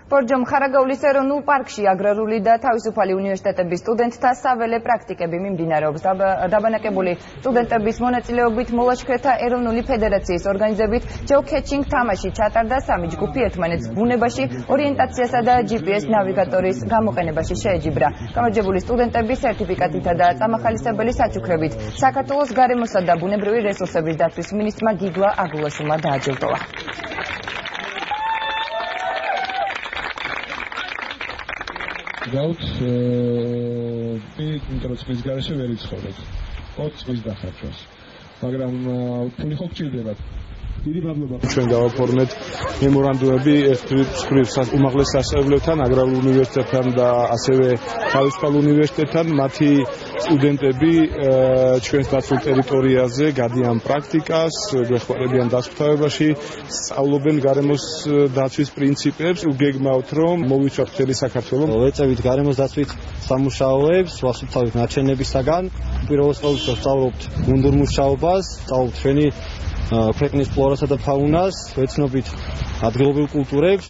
ბორჯომ ხარაგაულის ეროვნულ პარკში აგრარული და თავისუფალი უნივერსიტეტების სტუდენტთა საველე პრაქტიკები მიმდინარეობს. დაბანაკებული სტუდენტების მონაწილეობით მოლაშქრეთა ეროვნული ფედერაციის ორგანიზებით ჯეოქეჩინგ თამაში ჩატარდა. სამი ჯგუფი ერთმანეთს ბუნებაში ორიენტაციასა და GPS ნავიგატორის გამოყენებაში შეეჯიბრა. გამარჯვებული სტუდენტები სერტიფიკატითა და წამახალისებელი საჩუქრებით საქართველოს გარემოსა და ბუნებრივი რესურსების დაცვის მინისტრმა გიგლა აგულაშვილმა დააჯილდოვა. Gaut, ინტეროცმის გარეშე ვერ იცხოვრეთ. ოც დახარჯოს. მაგრამ ფული ხო გჭირდებათ. დიდი მადლობა. ჩვენ გავაფორმეთ მემორანდუმები ერთ უმაღლეს სასწავლებლებთან, აგრარულ უნივერსიტეტთან და ასევე თავისუფალ უნივერსიტეტთან. მათი სტუდენტები ჩვენს დაცულ ტერიტორიაზე გადიან პრაქტიკას, გვეხმარებიან დასუფთავებაში, სწავლობენ გარემოს დაცვის პრინციპებს. გეგმავთ, რომ მოვიცვათ მთელი საქართველოს. ვეწევით გარემოს დაცვის სამუშაოებს, ვასუფთავებთ ნარჩენებისაგან. პირველს ყოველთვის ვსწავლობთ გუნდურ მუშაობას, ვსწავლობთ ჩვენი ქვეყნის ფლორასა და ფაუნას, ვეცნობთ ადგილობრივ კულტურებს.